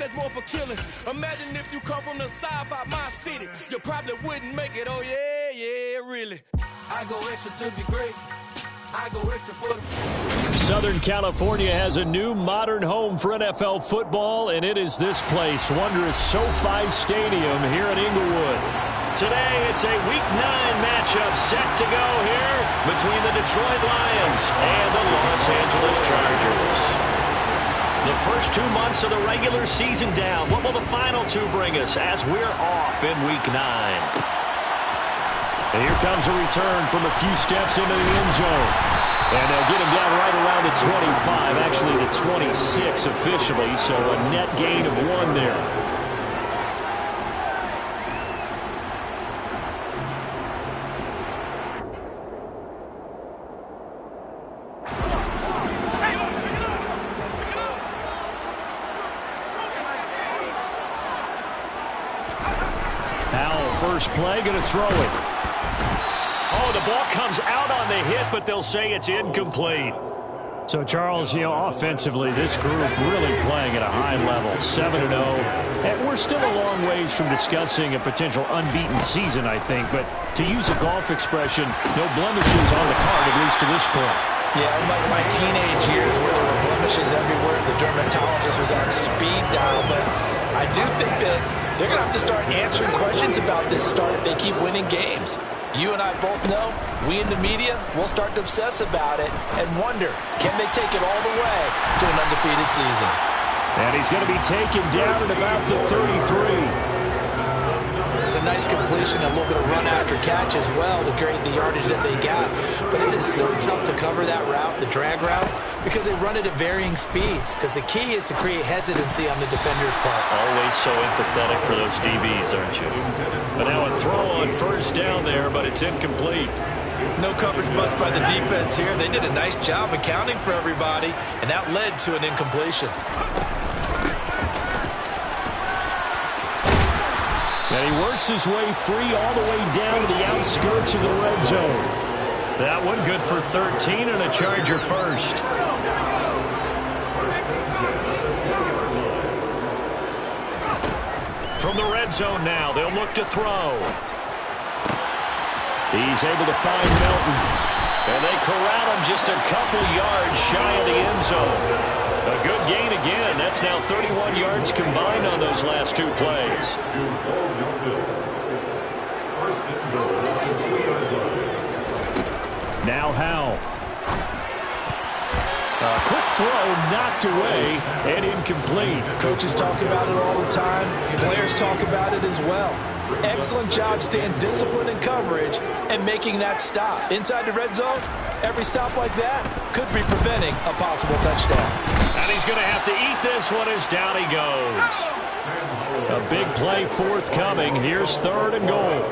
that's more for killing. Imagine if you come from the south out my city, you probably wouldn't make it. Oh yeah, yeah, really. I go extra to be great. I go extra for the... Southern California has a new modern home for NFL football, and it is this place, wondrous SoFi Stadium here in Inglewood. Today, it's a Week 9 matchup set to go here between the Detroit Lions and the Los Angeles Chargers. The first 2 months of the regular season down. What will the final two bring us as we're off in Week 9? And here comes a return from a few steps into the end zone. And they'll get him down right around the 25, actually the 26 officially, so a net gain of 1 there. Howell, first play, going to throw it. Oh, the ball comes out on the hit, but they'll say it's incomplete. So, Charles, offensively, this group really playing at a high level, 7-0. And we're still a long ways from discussing a potential unbeaten season, I think. But to use a golf expression, no blemishes on the card, at least to this point. Yeah, unlike my teenage years where there were blemishes everywhere, the dermatologist was on speed dial. But I do think that they're going to have to start answering questions about this start if they keep winning games. You and I both know, we in the media, will start to obsess about it and wonder, can they take it all the way to an undefeated season? And he's going to be taken down at about the 33. It's a nice completion, a little bit of run after catch as well to create the yardage that they got. But it is so tough to cover that route, the drag route, because they run it at varying speeds. Because the key is to create hesitancy on the defender's part. Always so empathetic for those DBs, aren't you? But now a throw on first down there, but it's incomplete. No coverage bust by the defense here. They did a nice job accounting for everybody, and that led to an incompletion. And he works his way free all the way down to the outskirts of the red zone. That one good for 13 and a Charger first. From the red zone now, they'll look to throw. He's able to find Melton. And they corral him just a couple yards shy of the end zone. A good gain again. That's now 31 yards combined on those last 2 plays. Now Howell. A quick throw knocked away and incomplete. Coaches talk about it all the time. Players talk about it as well. Excellent job staying disciplined in coverage and making that stop. Inside the red zone, every stop like that could be preventing a possible touchdown. And he's going to have to eat this one as down he goes. A big play forthcoming. Here's 3rd and goal.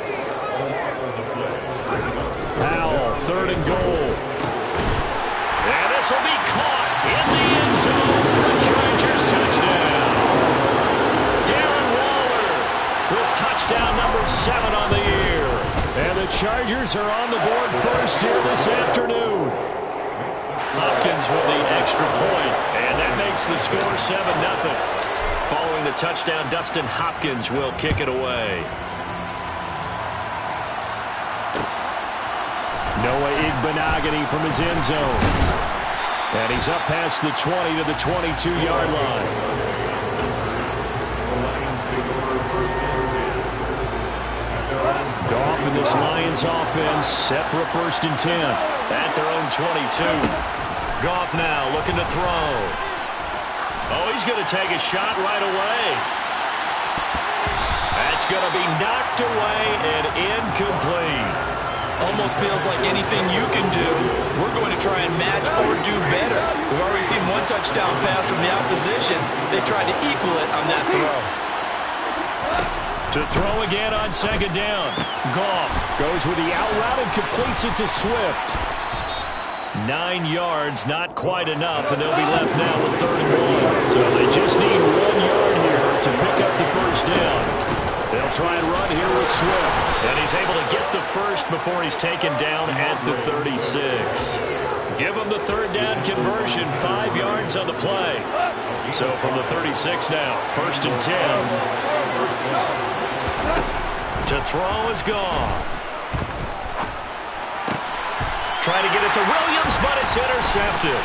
Howell, 3rd and goal. And this will be caught in the end zone for a Chargers touchdown. Darren Waller with touchdown number 7 on the year. And the Chargers are on the board first here this afternoon. Hopkins with the extra point, and that makes the score 7-0. Following the touchdown, Dustin Hopkins will kick it away. Noah Igbenogany from his end zone. And he's up past the 20 to the 22-yard line. Goff in this Lions offense set for a 1st and 10 at their own 22. Goff now looking to throw. Oh, he's going to take a shot right away. That's going to be knocked away and incomplete. Almost feels like anything you can do, we're going to try and match or do better. We've already seen 1 touchdown pass from the opposition. They tried to equal it on that throw. To throw again on 2nd down. Goff goes with the out route and completes it to Swift. 9 yards, not quite enough, and they'll be left now with 3rd and 1. So they just need 1 yard here to pick up the 1st down. They'll try and run here with Swift. And he's able to get the first before he's taken down at the 36. Give him the 3rd down conversion, 5 yards on the play. So from the 36 now, 1st and 10. To throw is Goff. Trying to get it to Williams, but it's intercepted.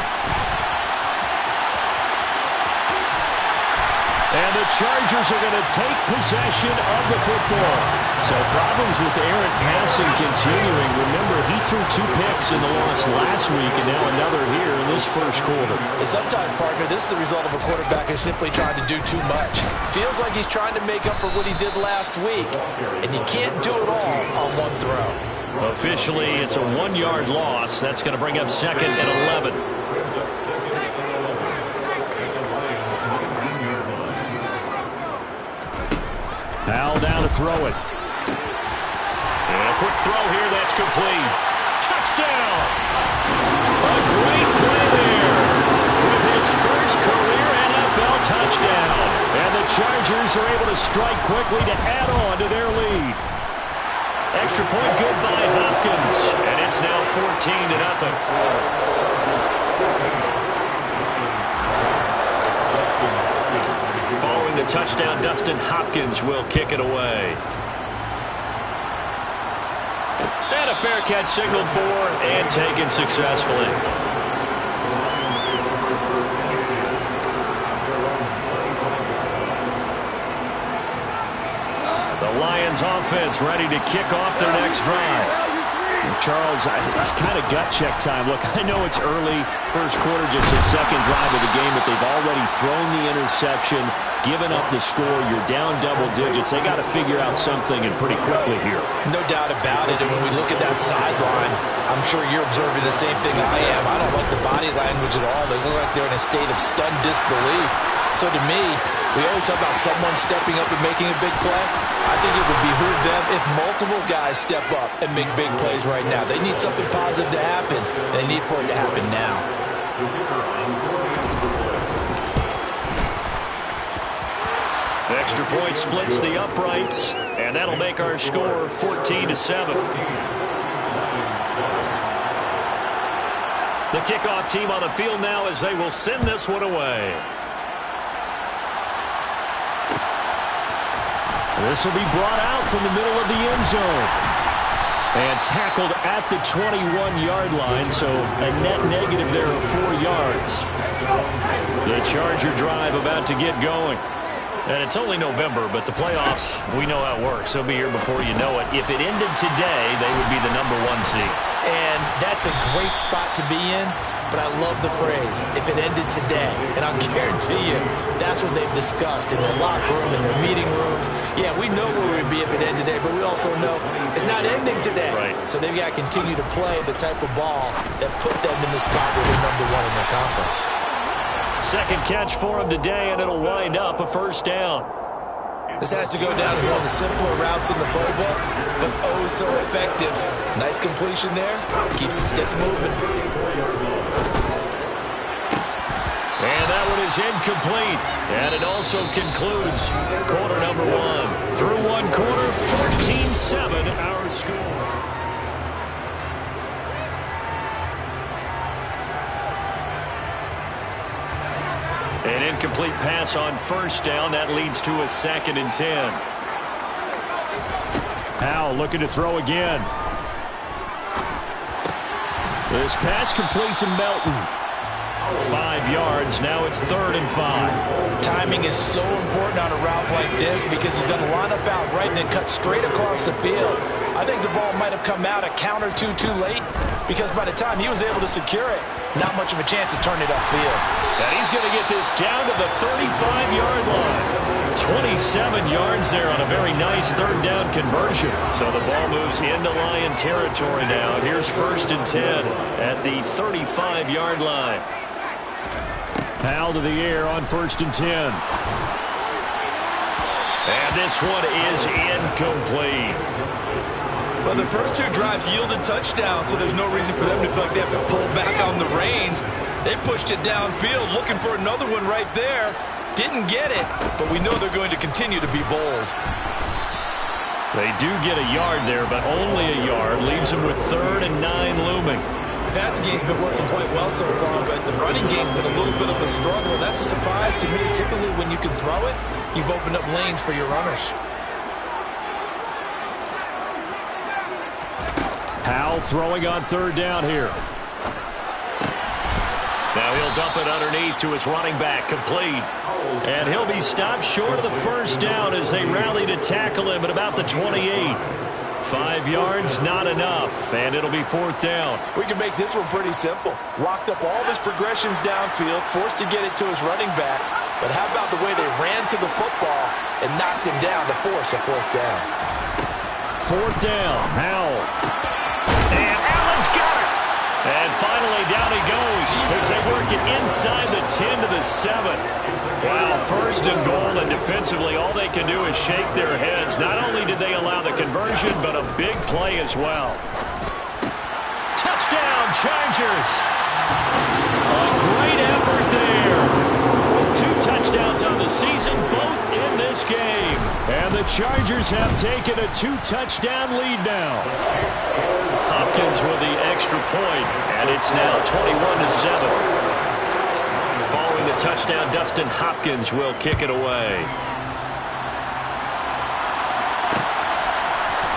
And the Chargers are going to take possession of the football. So problems with errant passing continuing. Remember, he threw 2 picks in the loss last week, and now another here in this first quarter. And sometimes, partner, this is the result of a quarterback who's simply trying to do too much. Feels like he's trying to make up for what he did last week, and you can't do it all on one throw. Officially, it's a 1-yard loss. That's going to bring up 2nd and 11. Powell down to throw it. And a quick throw here, that's complete. Touchdown! A great play there with his first career NFL touchdown. And the Chargers are able to strike quickly to add on to their lead. Extra point good by Hopkins. And it's now 14-0. Following the touchdown, Dustin Hopkins will kick it away. And a fair catch signaled for and taken successfully. The Lions offense ready to kick off their next drive. Charles, it's kind of gut check time. Look, I know it's early, first quarter, just their second drive of the game, but they've already thrown the interception, given up the score. You're down double digits. They got to figure out something, and pretty quickly here. No doubt about it. And when we look at that sideline, I'm sure you're observing the same thing I am. I don't like the body language at all. They look like they're in a state of stunned disbelief. So to me, we always talk about someone stepping up and making a big play. I think it would behoove them if multiple guys step up and make big plays right now. They need something positive to happen, and they need for it to happen now. The extra point splits the uprights, and that'll make our score 14-7. The kickoff team on the field now as they will send this one away. This will be brought out from the middle of the end zone. And tackled at the 21-yard line, so a net negative there of 4 yards. The Charger drive about to get going. And it's only November, but the playoffs, we know how it works. They'll be here before you know it. If it ended today, they would be the #1 seed. And that's a great spot to be in, but I love the phrase, if it ended today. And I'll guarantee you, that's what they've discussed in their locker room, in their meeting rooms. Yeah, we know where we would be if it ended today, but we also know it's not ending today. Right. So they've got to continue to play the type of ball that put them in the spot where they're #1 in their conference. Second catch for him today, and it'll wind up a first down. This has to go down as one of the simpler routes in the playbook, but oh so effective. Nice completion there. Keeps the sticks moving. And that one is incomplete. And it also concludes quarter #1. Through one quarter, 14-7 our score. An incomplete pass on first down. That leads to a 2nd and 10. Powell looking to throw again. This pass complete to Melton. 5 yards. Now it's 3rd and 5. Timing is so important on a route like this because he's going to line up out right and then cut straight across the field. I think the ball might have come out a count or two too late because by the time he was able to secure it, not much of a chance to turn it upfield. And he's going to get this down to the 35-yard line. 27 yards there on a very nice 3rd down conversion. So the ball moves into Lion territory now. Here's 1st and 10 at the 35-yard line. Powell to the air on 1st and 10. And this one is incomplete. But the first 2 drives yielded touchdowns, so there's no reason for them to feel like they have to pull back on the reins. They pushed it downfield, looking for another one right there. Didn't get it, but we know they're going to continue to be bold. They do get a yard there, but only a yard. Leaves them with 3rd and 9 looming. The passing game's been working quite well so far, but the running game's been a little bit of a struggle. That's a surprise to me. Typically, when you can throw it, you've opened up lanes for your runners. Howell throwing on third down here. Now he'll dump it underneath to his running back, complete. And he'll be stopped short of the first down as they rally to tackle him at about the 28. 5 yards, not enough, and it'll be fourth down. We can make this one pretty simple. Locked up all of his progressions downfield, forced to get it to his running back. But how about the way they ran to the football and knocked him down to force a fourth down? Fourth down, Howell. And Allen's got it. And finally, down he goes as they work it inside the 10 to the 7. Wow, first and goal, and defensively, all they can do is shake their heads. Not only did they allow the conversion, but a big play as well. Touchdown, Chargers. A great effort there. With 2 touchdowns on the season, both in this game. And the Chargers have taken a 2-touchdown lead now. Hopkins with the extra point, and it's now 21-7. Following the touchdown, Dustin Hopkins will kick it away.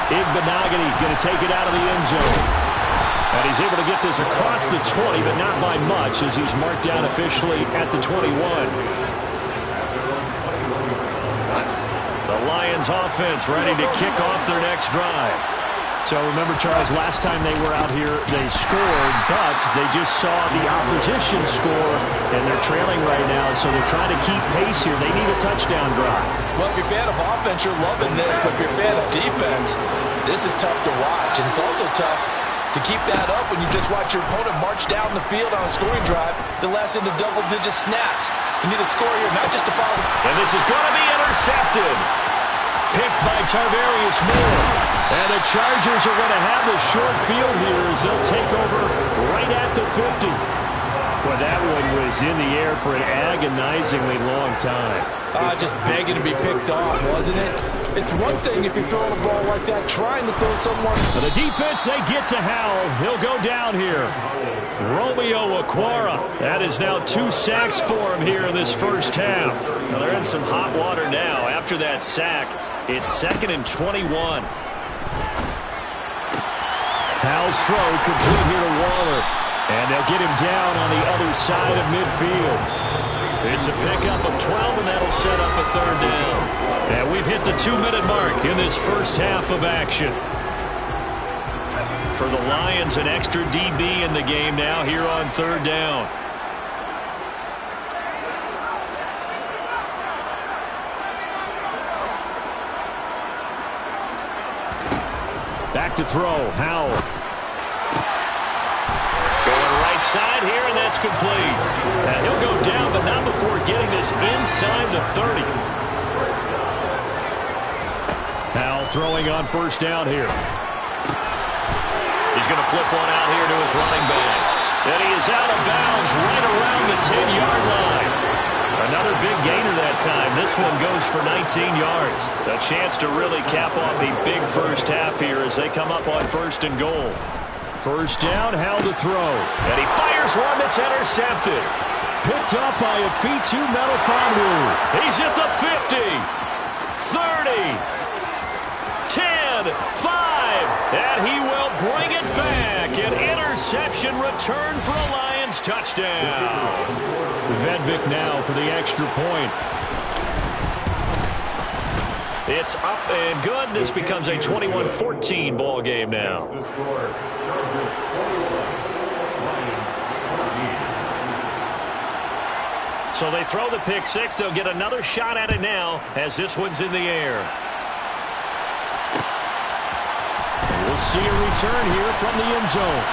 Igbenogany going to take it out of the end zone. And he's able to get this across the 20, but not by much as he's marked down officially at the 21. The Lions offense ready to kick off their next drive. So remember, Charles, last time they were out here, they scored, but they just saw the opposition score, and they're trailing right now, so they're trying to keep pace here. They need a touchdown drive. Well, if you're a fan of offense, you're loving this, but if you're a fan of defense, this is tough to watch, and it's also tough to keep that up when you just watch your opponent march down the field on a scoring drive that lasts into double-digit snaps. You need a score here, not just to follow. And this is going to be intercepted. Picked by Tarvarius Moore. And the Chargers are going to have the short field here as they'll take over right at the 50. Well, that one was in the air for an agonizingly long time. Just begging to be picked off, wasn't it? It's one thing if you're throwing a ball like that, trying to throw someone. For the defense, they get to Howell. He'll go down here. Romeo Okwara. That is now 2 sacks for him here in this first half. Now they're in some hot water now. After that sack, it's 2nd and 21. Howell's throw complete here to Waller. And they'll get him down on the other side of midfield. It's a pickup of 12, and that'll set up a third down. And we've hit the 2-minute mark in this first half of action. For the Lions, an extra DB in the game now here on third down. Back to throw, Howell. Going right side here, and that's complete. And he'll go down, but not before getting this inside the 30. Howell throwing on first down here. He's going to flip one out here to his running back. And he is out of bounds right around the 10-yard line. Another big gainer that time. This one goes for 19 yards. A chance to really cap off a big first half here as they come up on 1st and goal. First down, Howell to throw. And he fires one that's intercepted. Picked up by Afitu Melifonwu. He's at the 50, 30, 10, 5, and he will bring it back. An interception return for a Lions touchdown. Vedvik now for the extra point. It's up and good. This becomes a 21-14 ball game now. The score, Chargers 21, Lions 14. So they throw the pick six. They'll get another shot at it now as this one's in the air. And we'll see a return here from the end zone.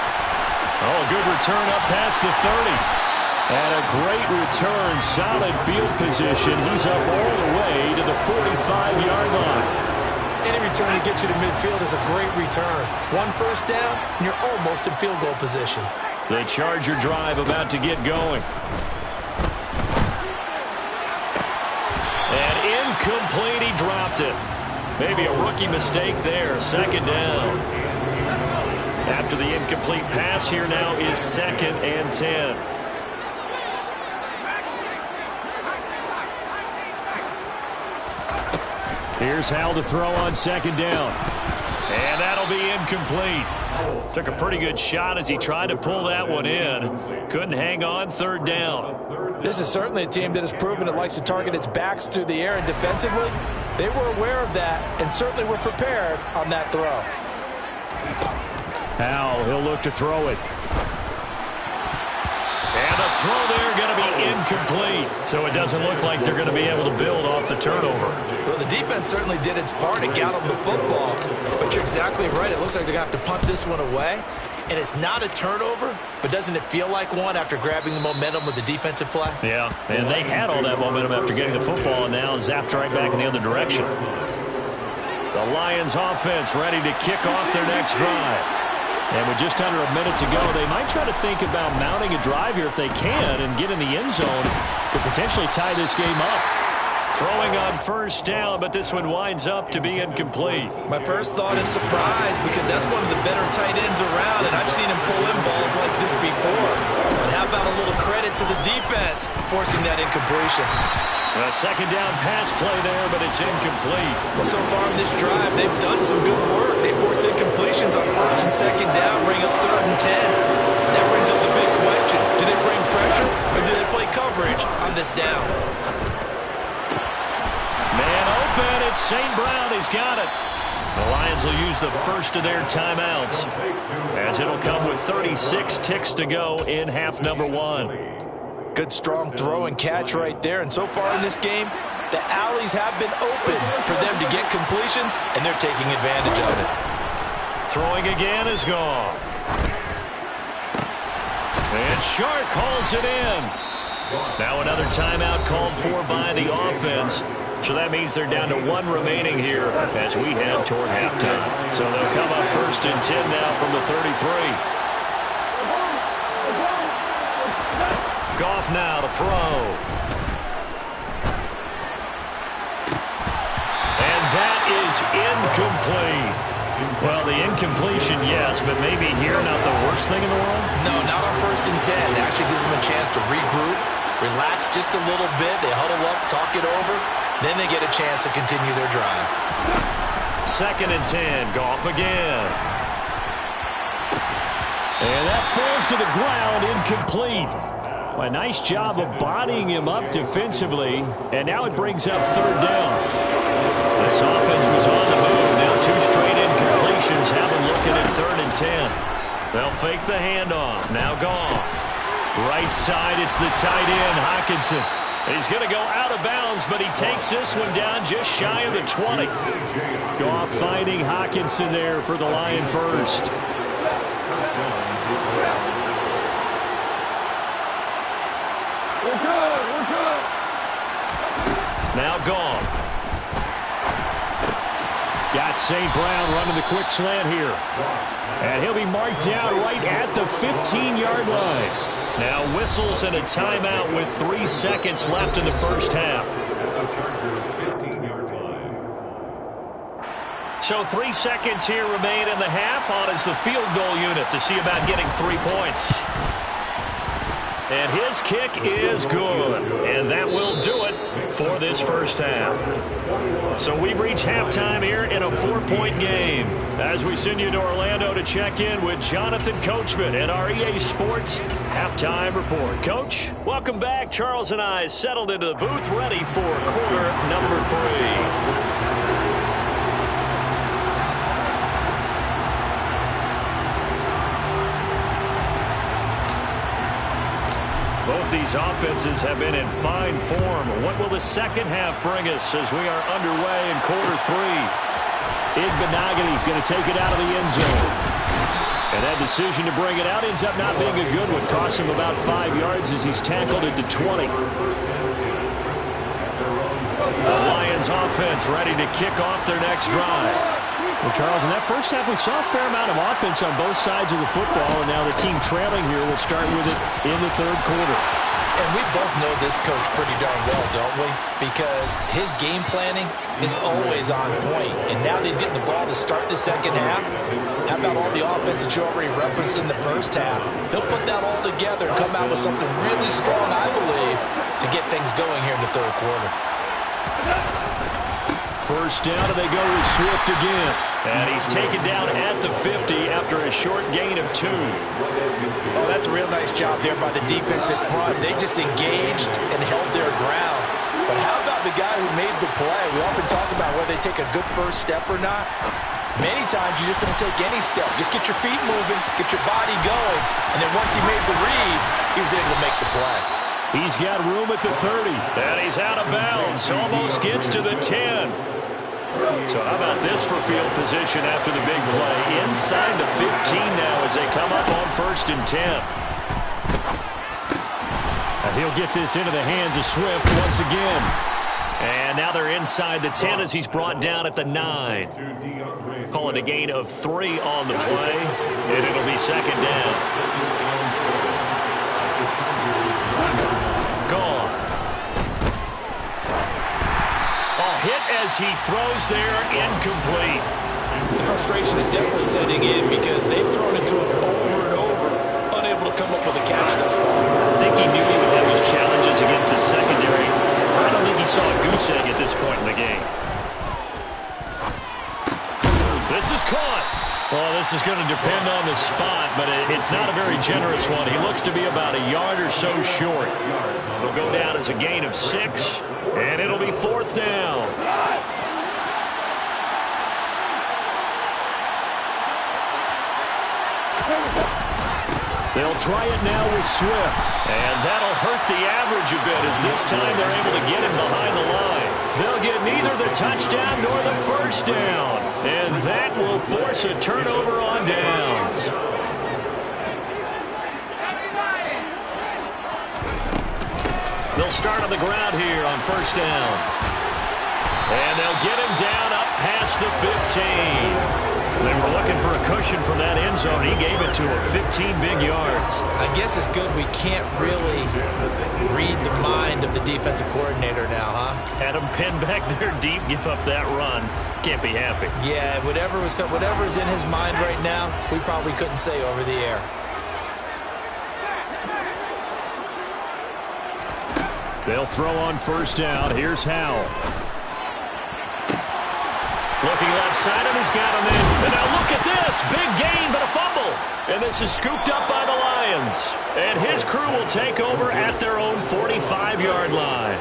Oh, a good return up past the 30. And a great return, solid field position. He's up all the way to the 45-yard line. Any return to get you to midfield is a great return. One first down, and you're almost in field goal position. The Charger drive about to get going. And incomplete, he dropped it. Maybe a rookie mistake there, 2nd down. After the incomplete pass, here now is 2nd and 10. Here's Howell to throw on 2nd down. And that'll be incomplete. Took a pretty good shot as he tried to pull that one in. Couldn't hang on, 3rd down. This is certainly a team that has proven it likes to target its backs through the air, and defensively, they were aware of that and certainly were prepared on that throw. Howell, he'll look to throw it. And the throw there going to be incomplete. So it doesn't look like they're going to be able to build off the turnover. Well, the defense certainly did its part to get them the football. But you're exactly right. It looks like they're going to have to punt this one away. And it's not a turnover, but doesn't it feel like one after grabbing the momentum with the defensive play? Yeah, and they had all that momentum after getting the football and now zapped right back in the other direction. The Lions offense ready to kick off their next drive. And with just under a minute to go, they might try to think about mounting a drive here if they can and get in the end zone to potentially tie this game up. Throwing on 1st down, but this one winds up to be incomplete. My first thought is surprise, because that's one of the better tight ends around, and I've seen him pull in balls like this before. But how about a little credit to the defense forcing that incompletion? A 2nd down pass play there, but it's incomplete. Well, so far in this drive, they've done some good work. They forced incompletions on 1st and 2nd down, bring up 3rd and 10. That brings up the big question. Do they bring pressure, or do they play coverage on this down? Man open, it's St. Brown. He's got it. The Lions will use the first of their timeouts, as it'll come with 36 ticks to go in half number 1. Good strong throw and catch right there. And so far in this game, the alleys have been open for them to get completions, and they're taking advantage of it. Throwing again is Goff. And Shark calls it in. Now another timeout called for by the offense. So that means they're down to 1 remaining here as we head toward halftime. So they'll come up 1st and 10 now from the 33. Goff now to throw. And that is incomplete. Well, the incompletion, yes, but maybe here not the worst thing in the world? No, not on 1st and 10. It actually gives them a chance to regroup, relax just a little bit. They huddle up, talk it over. Then they get a chance to continue their drive. 2nd and 10, Goff again. And that falls to the ground, incomplete. Well, a nice job of bodying him up defensively, and now it brings up 3rd down. This offense was on the move. Now 2 straight incompletions have them looking at 3rd and 10. They'll fake the handoff. Now Goff. Right side, it's the tight end, Hockenson. He's going to go out of bounds, but he takes this one down just shy of the 20. Goff finding Hockenson there for the Lion first. We're good. Now Goff. Got St. Brown running the quick slant here. And he'll be marked down right at the 15-yard line. Now whistles and a timeout with 3 seconds left in the first half. So 3 seconds here remain in the half. On is the field goal unit to see about getting 3 points. And his kick is good. And that will do it for this first half. So we've reached halftime here in a 4-point game. As we send you to Orlando to check in with Jonathan Coachman and our EA Sports Halftime Report. Coach, welcome back. Charles and I settled into the booth ready for quarter number 3. Both these offenses have been in fine form. What will the second half bring us as we are underway in quarter 3? Igbinoghene going to take it out of the end zone. And that decision to bring it out ends up not being a good one. Costs him about 5 yards as he's tackled it to 20. The Lions offense ready to kick off their next drive. Well, Charles, in that first half, we saw a fair amount of offense on both sides of the football, and now the team trailing here will start with it in the 3rd quarter. And we both know this coach pretty darn well, don't we? Because his game planning is always on point. And now that he's getting the ball to start the second half, how about all the offense that you already referenced in the first half? He'll put that all together and come out with something really strong, I believe, to get things going here in the third quarter. First down, and they go with Swift again. And he's taken down at the 50 after a short gain of 2. Oh, that's a real nice job there by the defense in front. They just engaged and held their ground. But how about the guy who made the play? We often talk about whether they take a good first step or not. Many times you just don't take any step. Just get your feet moving, get your body going, and then once he made the read, he was able to make the play. He's got room at the 30, and he's out of bounds. Almost gets to the 10. So how about this for field position after the big play? Inside the 15 now as they come up on 1st and 10. And he'll get this into the hands of Swift once again. And now they're inside the 10 as he's brought down at the 9. Call it a gain of 3 on the play, and it'll be second down. Gone. Hit as he throws there, incomplete. The frustration is definitely setting in because they've thrown it to him over and over, unable to come up with a catch thus far. I think he knew he would have his challenges against his secondary. I don't think he saw a goose egg at this point in the game. This is caught. Well, this is going to depend on the spot, but it's not a very generous one. He looks to be about a yard or so short. It'll go down as a gain of 6. And it'll be 4th down. They'll try it now with Swift. And that'll hurt the average a bit as this time they're able to get him behind the line. They'll get neither the touchdown nor the first down. And that will force a turnover on downs. They'll start on the ground here on 1st down. And they'll get him down up past the 15. They were looking for a cushion from that end zone. He gave it to him. 15 big yards. I guess it's good we can't really read the mind of the defensive coordinator now, huh? Had him pinned back there deep, give up that run. Can't be happy. Yeah, whatever is in his mind right now, we probably couldn't say over the air. They'll throw on 1st down. Here's Howell. Looking left side, and he's got him in. And now look at this. Big gain, but a fumble. And this is scooped up by the Lions. And his crew will take over at their own 45-yard line.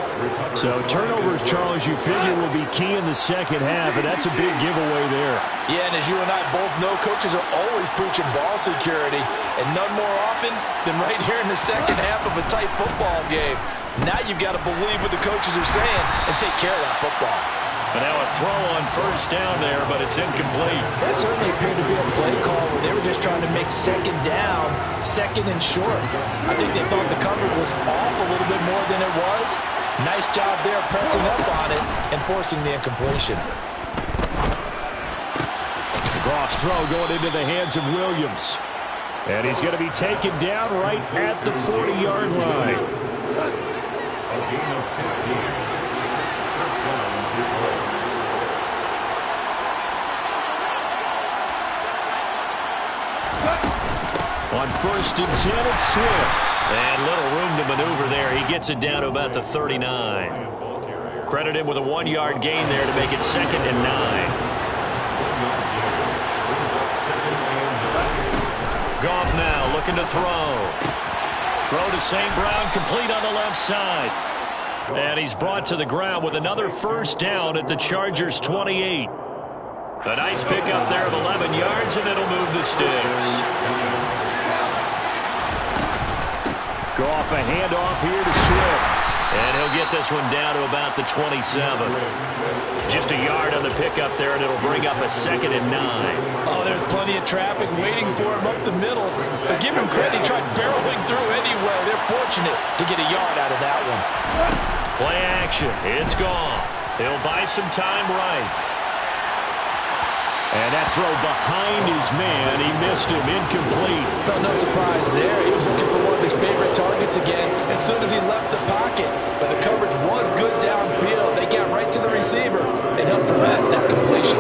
So turnovers, Charles, you figure will be key in the second half, and that's a big giveaway there. Yeah, and as you and I both know, coaches are always preaching ball security, and none more often than right here in the second half of a tight football game. Now you've got to believe what the coaches are saying and take care of that football. And now a throw on 1st down there, but it's incomplete. That certainly appeared to be a play call where they were just trying to make second down, 2nd and short. I think they thought the coverage was off a little bit more than it was. Nice job there pressing up on it and forcing the incompletion. Goff's throw going into the hands of Williams. And he's going to be taken down right at the 40-yard line. On 1st and 10, it's Swift. And little room to maneuver there. He gets it down to about the 39. Credit him with a 1-yard gain there to make it 2nd and 9. Goff now looking to throw. Throw to St. Brown, complete on the left side. And he's brought to the ground with another 1st down at the Chargers' 28. A nice pickup there of 11 yards, and it'll move the sticks. Goff a handoff here to Swift. And he'll get this one down to about the 27. Just a yard on the pickup there, and it'll bring up a 2nd and 9. Oh, there's plenty of traffic waiting for him up the middle. But give him credit, he tried barreling through anyway. They're fortunate to get a yard out of that one. Play action. It's Goff. He'll buy some time right. And that throw behind his man, he missed him, incomplete. Well, no surprise there. He was looking for one of his favorite targets again as soon as he left the pocket. But the coverage was good downfield. They got right to the receiver and helped prevent that completion.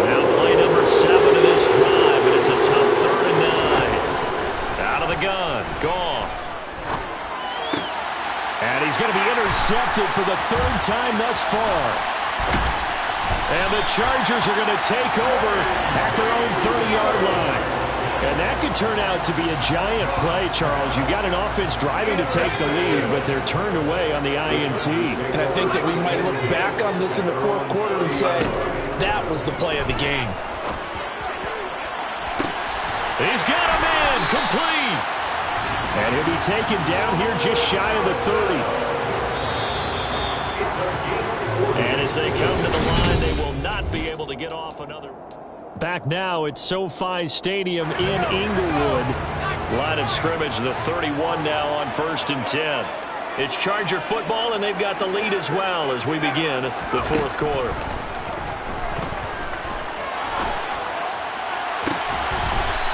Now play number 7 of this drive, and it's a tough 3rd and 9. Out of the gun, Goff. And he's going to be intercepted for the 3rd time thus far. And the Chargers are going to take over at their own 30-yard line. And that could turn out to be a giant play, Charles. You got an offense driving to take the lead, but they're turned away on the INT. And I think that we might look back on this in the 4th quarter and say, that was the play of the game. He's got him in, complete. And he'll be taken down here just shy of the 30. And as they come to the line, they will not be able to get off another. Back now at SoFi Stadium in Inglewood. Line of scrimmage, the 31 now on 1st and 10. It's Charger football, and they've got the lead as well as we begin the 4th quarter.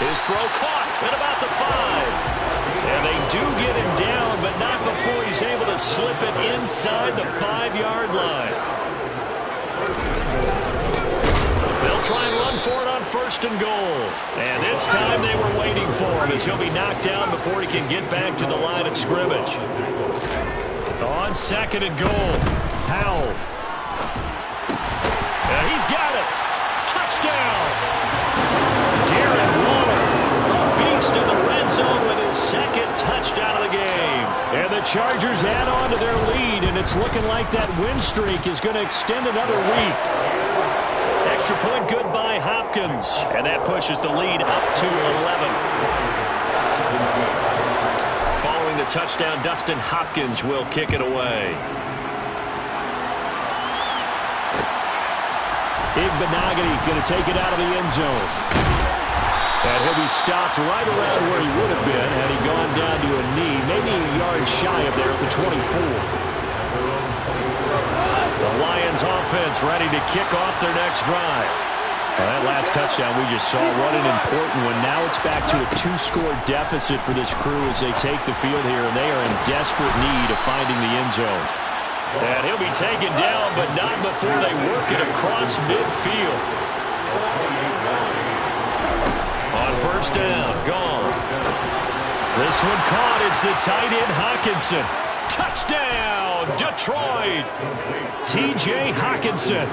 His throw caught at about the 5. And they do get him down, but not before he's able to slip it inside the 5-yard line. They'll try and run for it on 1st and goal. And this time they were waiting for him as he'll be knocked down before he can get back to the line of scrimmage. On 2nd and goal, Howell. He's got it. Touchdown. Darren Waller, a beast in the red zone with his 2nd touchdown of the game. And the Chargers add on to their lead, and it's looking like that win streak is going to extend another week. Extra point good by Hopkins, and that pushes the lead up to 11. Following the touchdown, Dustin Hopkins will kick it away. Igbenogany going to take it out of the end zone. And he'll be stopped right around where he would have been had he gone down to a knee, maybe a yard shy of there at the 24. The Lions offense ready to kick off their next drive. Well, that last touchdown we just saw, what an important one. Now it's back to a 2-score deficit for this crew as they take the field here, and they are in desperate need of finding the end zone. And he'll be taken down, but not before they work it across midfield. On 1st down, gone. This one caught. It's the tight end, Hockenson. Touchdown, Detroit. T.J. Hockenson,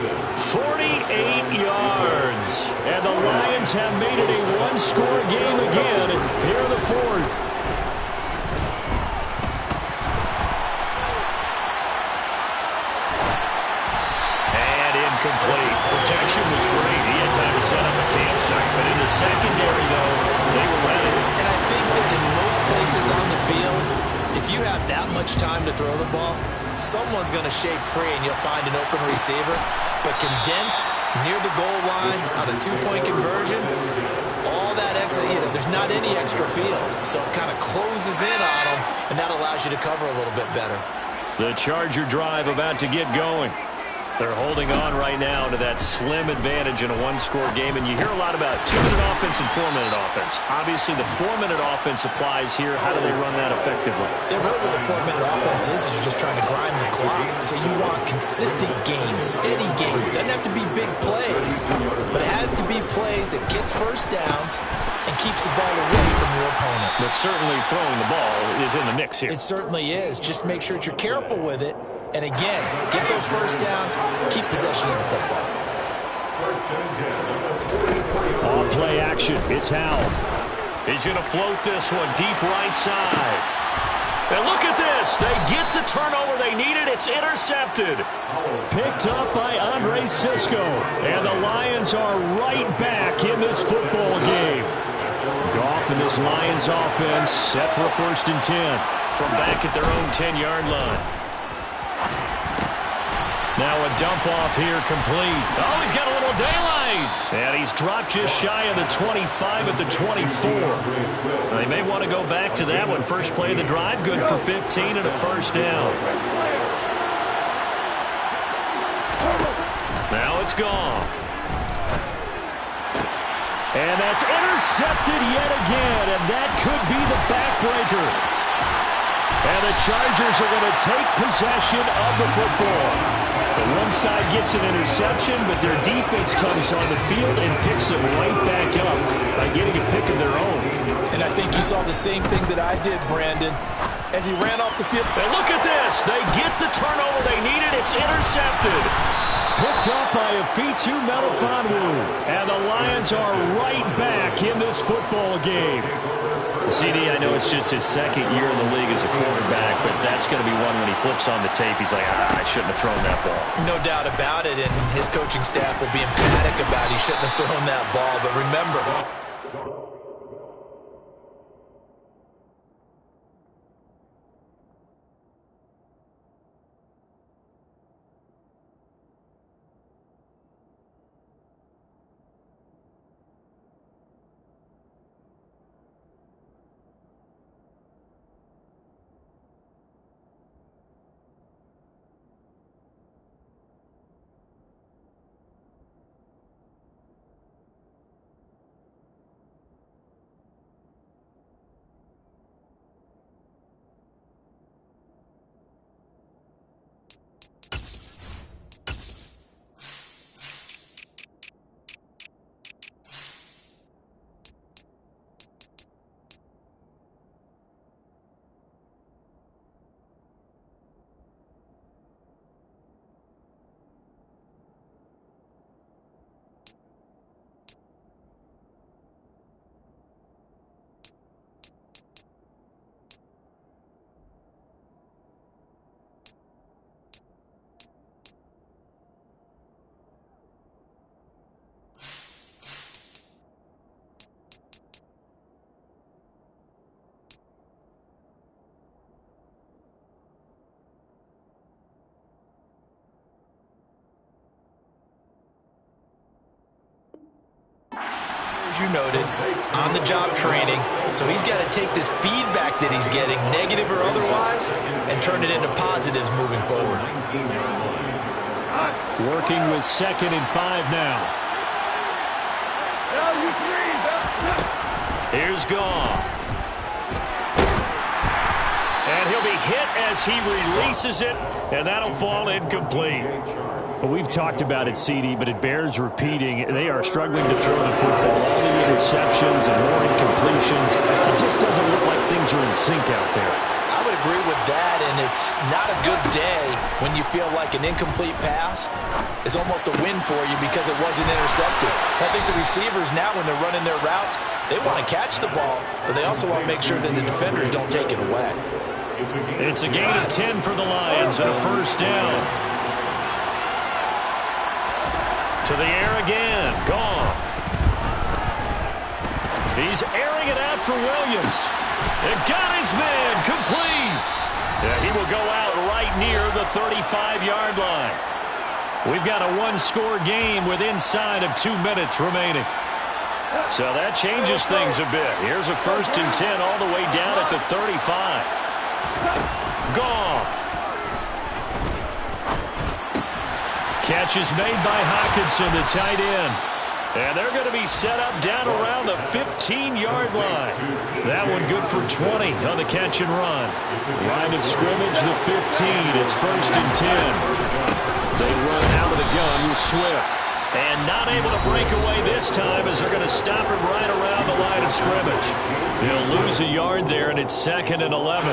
48 yards. And the Lions have made it a 1-score game again here in the 4th. Complete. Protection was great. He had time to set up a campsite. But in the secondary, though, they were ready. And I think that in most places on the field, if you have that much time to throw the ball, someone's going to shake free and you'll find an open receiver. But condensed near the goal line on a 2-point conversion, all that extra, there's not any extra field. So it kind of closes in on them, and that allows you to cover a little bit better. The Charger drive about to get going. They're holding on right now to that slim advantage in a 1-score game. And you hear a lot about 2-minute offense and 4-minute offense. Obviously, the 4-minute offense applies here. How do they run that effectively? Yeah, really what the 4-minute offense is you're just trying to grind the clock. So you want consistent gains, steady gains. Doesn't have to be big plays, but it has to be plays that gets first downs and keeps the ball away from your opponent. But certainly throwing the ball is in the mix here. It certainly is. Just make sure that you're careful with it. And again, get those first downs, keep possession of the football. On play action, it's Howell. He's going to float this one deep right side. And look at this. They get the turnover they needed. It's intercepted. Picked up by Andre Cisco. And the Lions are right back in this football game. Goff and this Lions offense set for a 1st and 10 from back at their own 10-yard line. Now a dump off here complete. Oh, he's got a little daylight. And he's dropped just shy of the 25 at the 24. They may want to go back to that one. First play of the drive, good for 15 and a 1st down. Now it's gone. And that's intercepted yet again, and that could be the backbreaker. And the Chargers are going to take possession of the football. The one side gets an interception, but their defense comes on the field and picks them right back up by getting a pick of their own. And I think you saw the same thing that I did, Brandon, as he ran off the field. And look at this. They get the turnover they needed. It's intercepted. Picked up by Afitu Melifonwu. And the Lions are right back in this football game. CD, I know it's just his second year in the league as a quarterback, but that's going to be one when he flips on the tape. He's like, I shouldn't have thrown that ball. No doubt about it, and his coaching staff will be emphatic about he shouldn't have thrown that ball. But remember, as you noted, on-the-job training. So he's got to take this feedback that he's getting, negative or otherwise, and turn it into positives moving forward. Working with 2nd and 5 now. Here's Goff. And he'll be hit as he releases it, and that'll fall incomplete. Well, we've talked about it, CD, but it bears repeating. They are struggling to throw the football. All the interceptions and more incompletions. It just doesn't look like things are in sync out there. I would agree with that, and it's not a good day when you feel like an incomplete pass is almost a win for you because it wasn't intercepted. I think the receivers now, when they're running their routes, they want to catch the ball, but they also want to make sure that the defenders don't take it away. It's a gain of 10 for the Lions and a first down. To the air again. Goff. He's airing it out for Williams. It got his man complete. Yeah, he will go out right near the 35-yard line. We've got a one-score game with inside of 2 minutes remaining. So that changes things a bit. Here's a 1st and 10 all the way down at the 35. Goff. Catch is made by Hockenson, the tight end. And they're going to be set up down around the 15-yard line. That one good for 20 on the catch and run. Line of scrimmage, the 15. It's 1st and 10. They run out of the gun with Swift. And not able to break away this time as they're going to stop him right around the line of scrimmage. They'll lose a yard there, and it's 2nd and 11.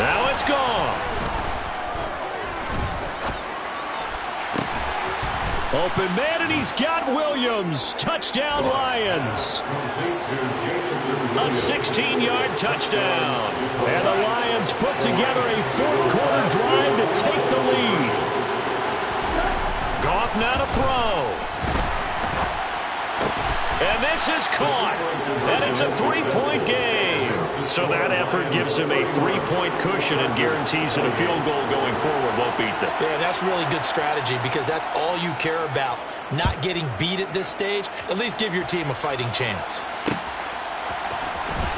Now it's Goff. Open man, and he's got Williams. Touchdown, Lions. A 16-yard touchdown. And the Lions put together a fourth-quarter drive to take the lead. Goff now to throw. And this is caught. And it's a 3-point game. So that effort gives him a 3-point cushion and guarantees that a field goal going forward won't beat them. Yeah, that's really good strategy because that's all you care about. Not getting beat at this stage. At least give your team a fighting chance.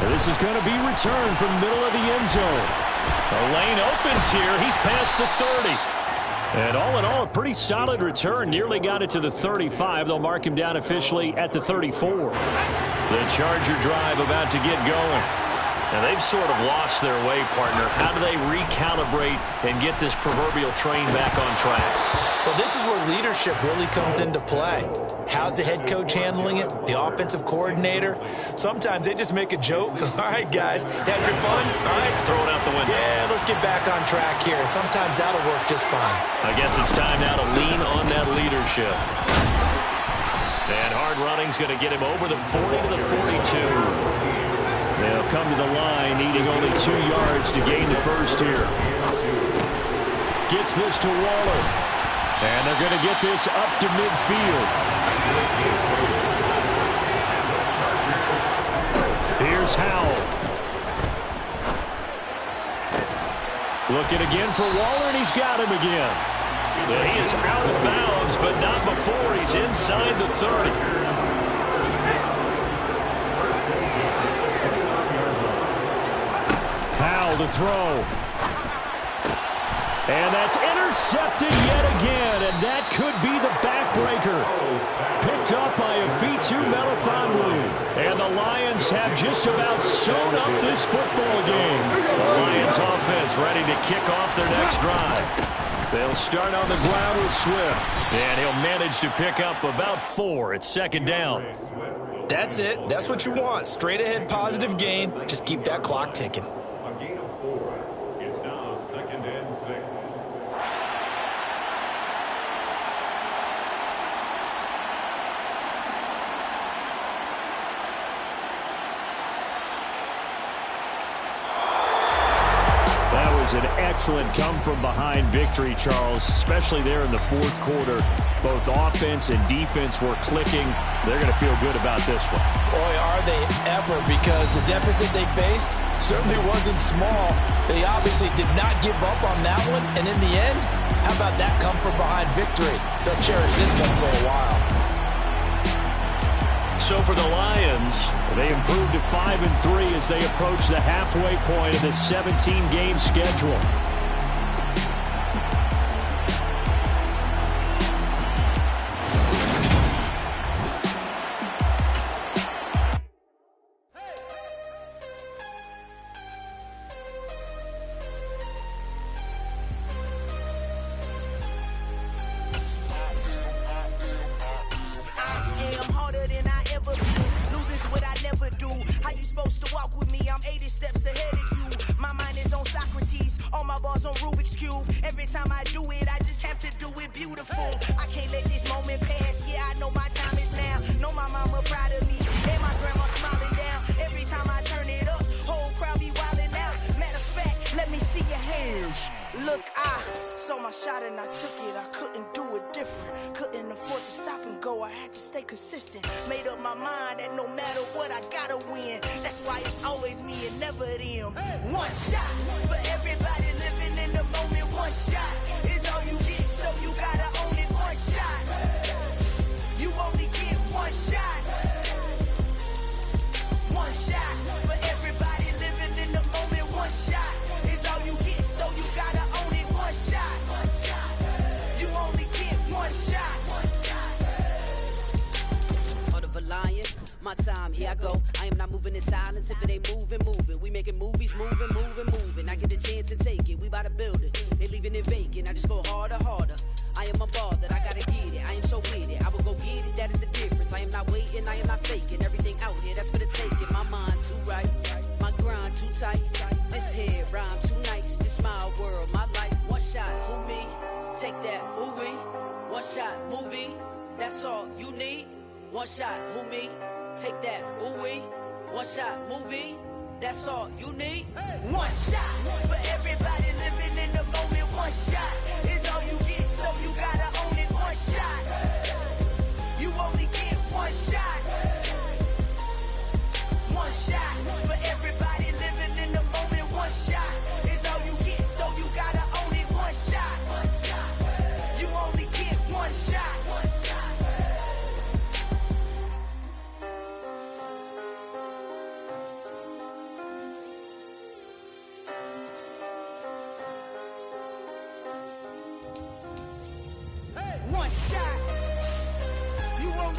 And this is going to be returned from middle of the end zone. The lane opens here. He's past the 30. And all in all, a pretty solid return. Nearly got it to the 35. They'll mark him down officially at the 34. The Charger drive about to get going. And they've sort of lost their way, partner. How do they recalibrate and get this proverbial train back on track? Well, this is where leadership really comes into play. How's the head coach handling it? The offensive coordinator? Sometimes they just make a joke. All right, guys, had your fun? All right. Throw it out the window. Yeah, let's get back on track here. And sometimes that'll work just fine. I guess it's time now to lean on that leadership. And hard running's going to get him over the 40 to the 42. They'll come to the line, needing only 2 yards to gain the first here. Gets this to Waller. And they're going to get this up to midfield. Here's Howell. Looking again for Waller, and he's got him again. Well, he is out of bounds, but not before he's inside the 30. Howell to throw. And that's intercepted yet again, and that could be the backbreaker. Picked up by Afitu Melifonwu. And the Lions have just about sewn up this football game. The Lions offense ready to kick off their next drive. They'll start on the ground with Swift. And he'll manage to pick up about 4 at second down. That's it. That's what you want. Straight ahead positive gain. Just keep that clock ticking. An excellent come-from-behind victory, Charles, especially there in the fourth quarter. Both offense and defense were clicking. They're going to feel good about this one. Boy, are they ever, because the deficit they faced certainly wasn't small. They obviously did not give up on that one, and in the end, how about that come-from-behind victory? They'll cherish this one for a while. So for the Lions, they improved to 5-3 as they approach the halfway point of this 17-game schedule.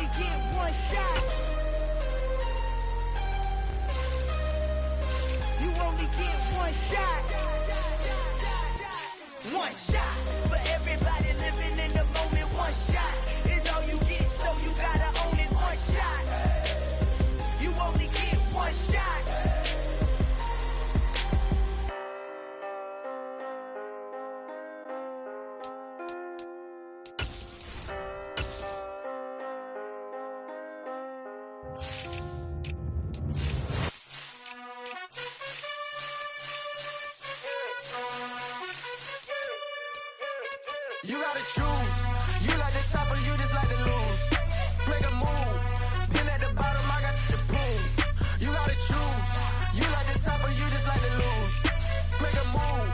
only get one shot. You only get one shot. One shot for everybody living in the moment. One shot is all you get, so you gotta own it. One shot. You only get one shot. You gotta choose. You like the top or you just like to lose. Make a move. Been at the bottom, I got the prove. You gotta choose. You like the top or you just like to lose. Make a move.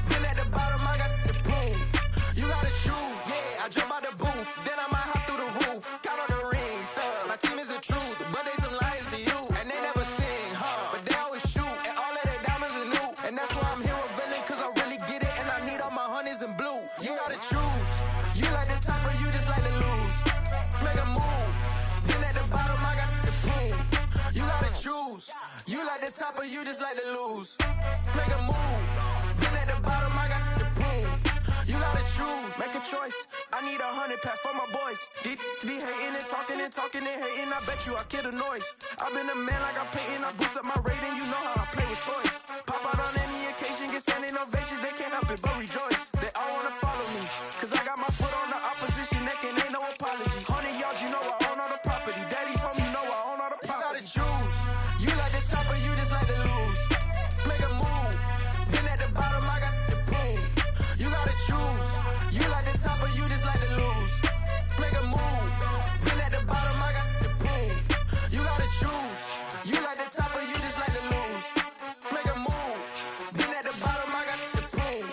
Been at the bottom, I got the prove. You gotta choose. Yeah, I jump out the booth. Then I might hop through the roof. Count on the rings. My team is the truth, but they some liars to you. And they never sing, but they always shoot. And all of their diamonds are new. And that's why I'm here with villain, cause I really get it. And I need all my honeys in blue. You gotta choose. You like the top or you just like to lose. Make a move. Been at the bottom, I got the proof. You gotta choose. You like the top or you just like to lose. Make a move. Been at the bottom, I got the proof. You gotta choose. Make a choice. I need 100 pack for my boys. These be hating and talking and talking and hating. I bet you I kill the noise. I've been a man like I'm Peyton. I boost up my rating. You know how I play with toys. Pop out on any occasion, get standing ovations. They can't help it but rejoice. They all wanna follow me, cause I got my foot on the opposition neck and ain't no apology. 100 yards, you know I own all the property. Daddy's home, you know I own all the property. You gotta choose. You like the top or you just like to lose. Make a move. Been at the bottom, I got the proof. You gotta choose. You like the top or you just like to lose. Make a move. Been at the bottom, I got the proof. You gotta choose. You like the top or you just like to lose. Make a move. Been at the bottom, I got the proof.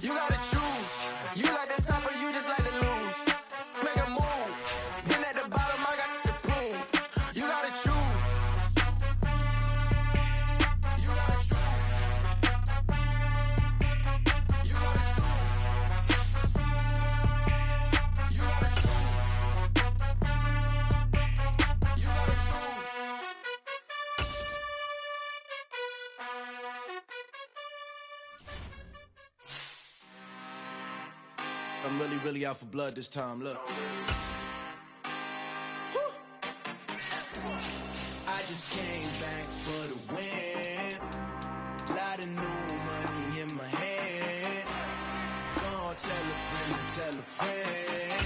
You gotta choose. You like the top or you just like to lose. Make a move. Been at the bottom, I got the proof. You gotta choose. You gotta choose. You gotta choose. You gotta choose. You gotta choose. I'm really out for blood this time, look. I just came back for the win. Lot of new money in my hand. Gonna tell a friend.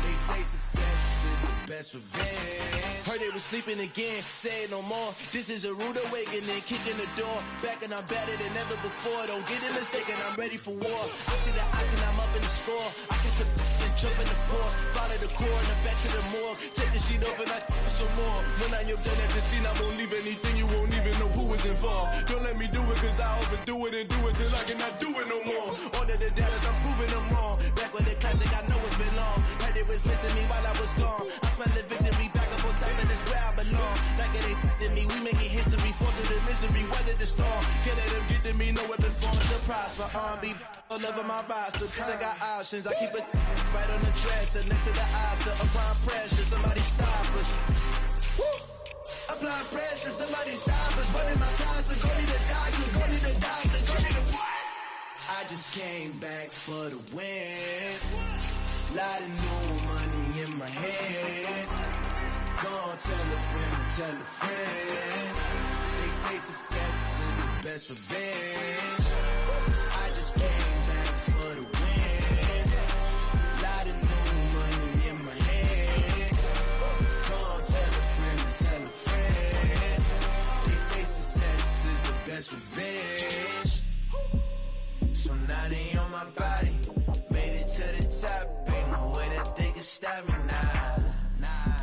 They say success is the best revenge. Heard they was sleeping again, say it no more. This is a rude awakening, kicking the door. Back and I'm better than ever before. Don't get it mistaken, I'm ready for war. I see the ops and I'm up in the score. I catch a and jump in the pause. Follow the core and then back to the morgue. Take the sheet off and I some more. When I am done at the scene, I won't leave anything. You won't even know who is involved. Don't let me do it cause I overdo it and do it till I cannot do it no more. All of the Dallas, I'm proving them wrong. Back with the classic, I know it's been long. Heard it was missing me while I was gone. I smell the victory, back up on time and it's where I belong. Like it ain't to me, we making history. Fall through the misery, weather the storm. Can't let them get to me, no weapon form. The prize for R&B, all over my roster. I got options, I keep it right on the dresser. Next to the Oscar, applying pressure, somebody stop us. Woo! Applying pressure, somebody stop us. Running my constant, go need a doctor, go need a doctor, go need a what? I just came back for the win. Lot of new money in my hand. Gonna tell a friend. They say success is the best revenge. I just came back for the win. Lot of new money in my hand. Gonna tell a friend. They say success is the best revenge. So now they on my body. Made it to the top. Ain't no way that they can stop me now.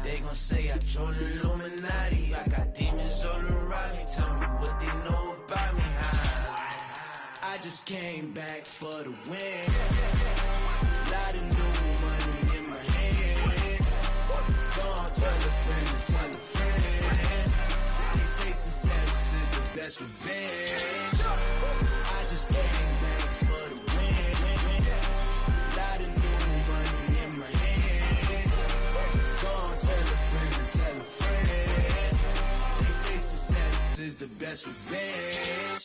They gon' say I joined the Illuminati. I got demons all around me. Tell me what they know about me, huh? I just came back for the win. Lot of new money in my hand. Gonna tell a friend. They say success is the best revenge. I just came back for the win. Lot of new money in my hand. Gonna tell a friend. that's revenge.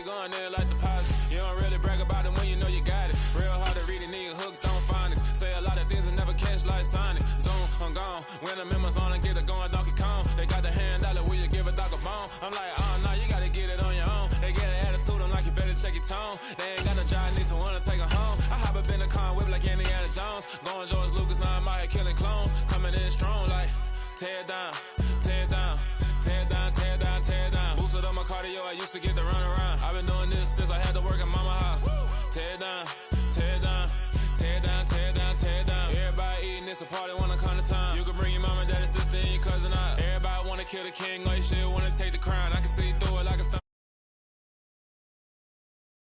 Going there like deposit. You don't really brag about it when you know you got it. Real hard to read a nigga hooked on phonics. Say a lot of things and never catch like Sonic. Zone, I'm gone. When I'm in my zone, I get it going Donkey Kong. They got the hand dollar, will you give a dog a bone? I'm like, oh no, you gotta get it on your own. They get an attitude, I'm like, you better check your tone. They ain't got no job, need someone to take her home. I hop up in the car, whip like Indiana Jones. Going George Lucas, now I'm out here killing clones. Coming in strong like, tear down, tear down. Tear down, tear down, tear down. Boosted up my cardio, I used to get to run around. I've been doing this since I had to work at mama house. Tear down, tear down, tear down, tear down, tear down. Everybody eating, it's a party, wanna come to time. You can bring your mama, daddy, sister, and your cousin out. Everybody wanna kill the king.